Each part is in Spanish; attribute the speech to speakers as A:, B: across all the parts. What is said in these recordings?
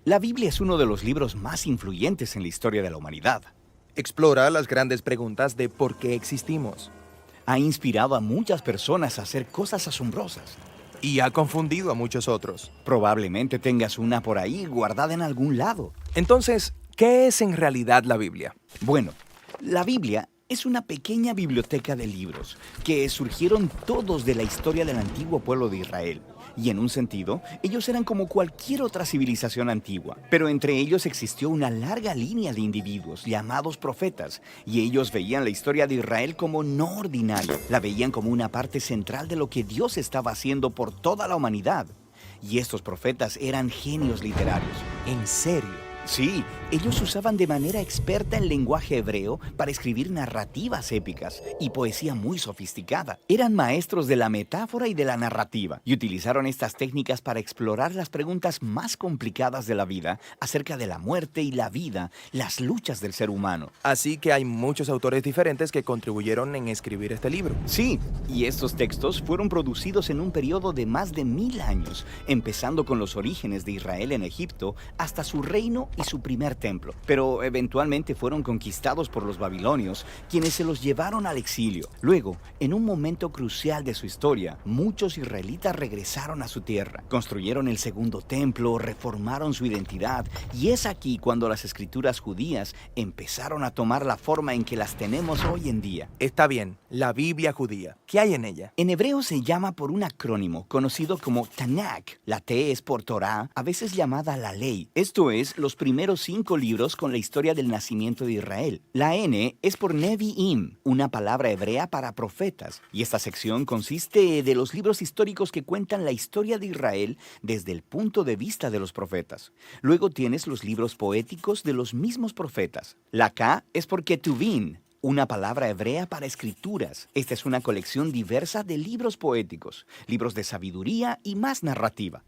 A: La Biblia es uno de los libros más influyentes en la historia de la humanidad.
B: Explora las grandes preguntas de por qué existimos.
A: Ha inspirado a muchas personas a hacer cosas asombrosas.
B: Y ha confundido a muchos otros.
A: Probablemente tengas una por ahí guardada en algún lado.
B: Entonces, ¿qué es en realidad la Biblia?
A: Bueno, la Biblia es una pequeña biblioteca de libros que surgieron todos de la historia del antiguo pueblo de Israel. Y en un sentido, ellos eran como cualquier otra civilización antigua, pero entre ellos existió una larga línea de individuos llamados profetas, y ellos veían la historia de Israel como no ordinaria, la veían como una parte central de lo que Dios estaba haciendo por toda la humanidad. Y estos profetas eran genios literarios.
B: ¿En serio?
A: Sí, ellos usaban de manera experta el lenguaje hebreo para escribir narrativas épicas y poesía muy sofisticada. Eran maestros de la metáfora y de la narrativa y utilizaron estas técnicas para explorar las preguntas más complicadas de la vida acerca de la muerte y la vida, las luchas del ser humano.
B: Así que hay muchos autores diferentes que contribuyeron en escribir este libro.
A: Sí, y estos textos fueron producidos en un periodo de más de 1000 años, empezando con los orígenes de Israel en Egipto hasta su reino y su primer templo, pero eventualmente fueron conquistados por los babilonios, quienes se los llevaron al exilio. Luego, en un momento crucial de su historia, muchos israelitas regresaron a su tierra, construyeron el segundo templo, reformaron su identidad, y es aquí cuando las escrituras judías empezaron a tomar la forma en que las tenemos hoy en día.
B: Está bien, la Biblia judía. ¿Qué hay en ella?
A: En hebreo se llama por un acrónimo conocido como Tanakh. La T es por Torah, a veces llamada la ley. Esto es, los primeros 5 libros con la historia del nacimiento de Israel. La N es por Nevi'im, una palabra hebrea para profetas. Y esta sección consiste de los libros históricos que cuentan la historia de Israel desde el punto de vista de los profetas. Luego tienes los libros poéticos de los mismos profetas. La K es por Ketuvim, una palabra hebrea para escrituras. Esta es una colección diversa de libros poéticos, libros de sabiduría y más narrativa.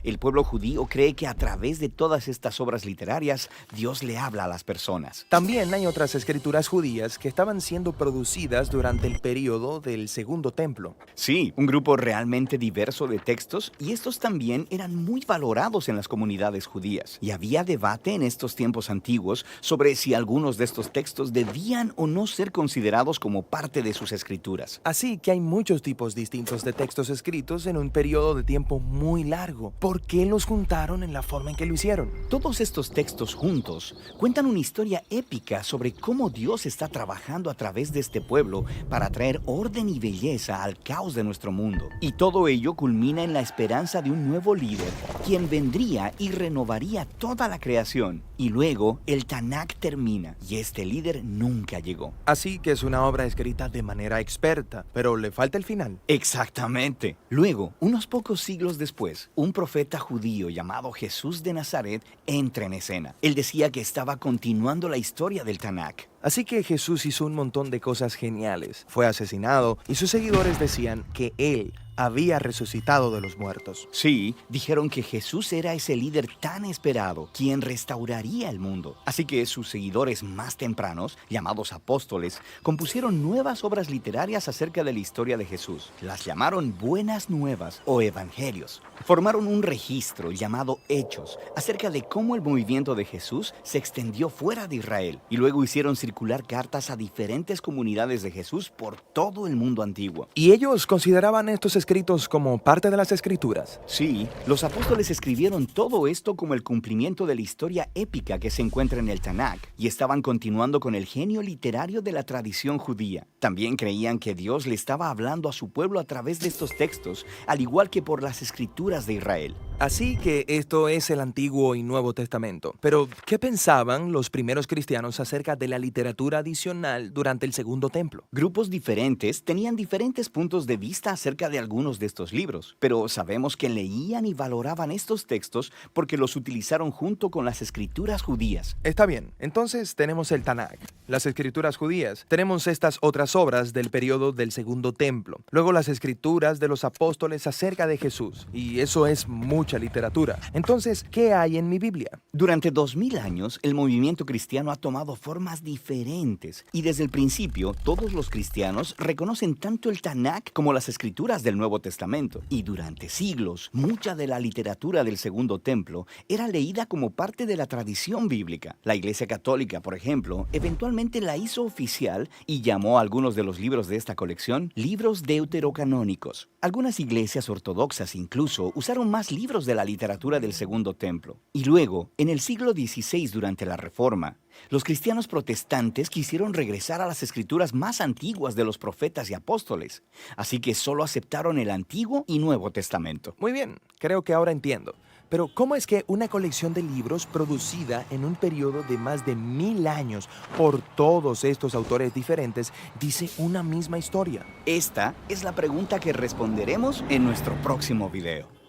A: El pueblo judío cree que a través de todas estas obras literarias, Dios le habla a las personas.
B: También hay otras escrituras judías que estaban siendo producidas durante el periodo del Segundo Templo.
A: Sí, un grupo realmente diverso de textos, y estos también eran muy valorados en las comunidades judías. Y había debate en estos tiempos antiguos sobre si algunos de estos textos debían o no ser considerados como parte de sus escrituras.
B: Así que hay muchos tipos distintos de textos escritos en un periodo de tiempo muy largo. ¿Por qué los juntaron en la forma en que lo hicieron?
A: Todos estos textos juntos cuentan una historia épica sobre cómo Dios está trabajando a través de este pueblo para traer orden y belleza al caos de nuestro mundo. Y todo ello culmina en la esperanza de un nuevo líder, quien vendría y renovaría toda la creación. Y luego el Tanakh termina, y este líder nunca llegó.
B: Así que es una obra escrita de manera experta, pero le falta el final.
A: Exactamente. Luego, unos pocos siglos después, un profeta judío llamado Jesús de Nazaret entra en escena. Él decía que estaba continuando la historia del Tanakh.
B: Así que Jesús hizo un montón de cosas geniales. Fue asesinado y sus seguidores decían que él había resucitado de los muertos.
A: Sí, dijeron que Jesús era ese líder tan esperado, quien restauraría el mundo. Así que sus seguidores más tempranos, llamados apóstoles, compusieron nuevas obras literarias acerca de la historia de Jesús. Las llamaron Buenas Nuevas o Evangelios. Formaron un registro llamado Hechos acerca de cómo el movimiento de Jesús se extendió fuera de Israel, y luego hicieron circular cartas a diferentes comunidades de Jesús por todo el mundo antiguo.
B: ¿Y ellos consideraban estos escritos como parte de las escrituras?
A: Sí, los apóstoles escribieron todo esto como el cumplimiento de la historia épica que se encuentra en el Tanakh, y estaban continuando con el genio literario de la tradición judía. También creían que Dios le estaba hablando a su pueblo a través de estos textos, al igual que por las escrituras de Israel.
B: Así que esto es el Antiguo y Nuevo Testamento. Pero, ¿qué pensaban los primeros cristianos acerca de la literatura adicional durante el Segundo Templo?
A: Grupos diferentes tenían diferentes puntos de vista acerca de algunos de estos libros, pero sabemos que leían y valoraban estos textos porque los utilizaron junto con las escrituras judías.
B: Está bien, entonces tenemos el Tanakh, las escrituras judías, tenemos estas otras obras del periodo del Segundo Templo, luego las escrituras de los apóstoles acerca de Jesús, y eso es mucha literatura. Entonces, ¿qué hay en mi Biblia?
A: Durante 2000 años, el movimiento cristiano ha tomado formas diferentes, y desde el principio, todos los cristianos reconocen tanto el Tanakh como las escrituras del Nuevo Nuevo Testamento, y durante siglos, mucha de la literatura del Segundo Templo era leída como parte de la tradición bíblica. La Iglesia Católica, por ejemplo, eventualmente la hizo oficial y llamó a algunos de los libros de esta colección libros deuterocanónicos. Algunas iglesias ortodoxas incluso usaron más libros de la literatura del Segundo Templo. Y luego, en el siglo XVI, durante la Reforma, los cristianos protestantes quisieron regresar a las escrituras más antiguas de los profetas y apóstoles, así que solo aceptaron el Antiguo y Nuevo Testamento.
B: Muy bien, creo que ahora entiendo. Pero ¿cómo es que una colección de libros producida en un periodo de más de 1000 años por todos estos autores diferentes dice una misma historia?
A: Esta es la pregunta que responderemos en nuestro próximo video.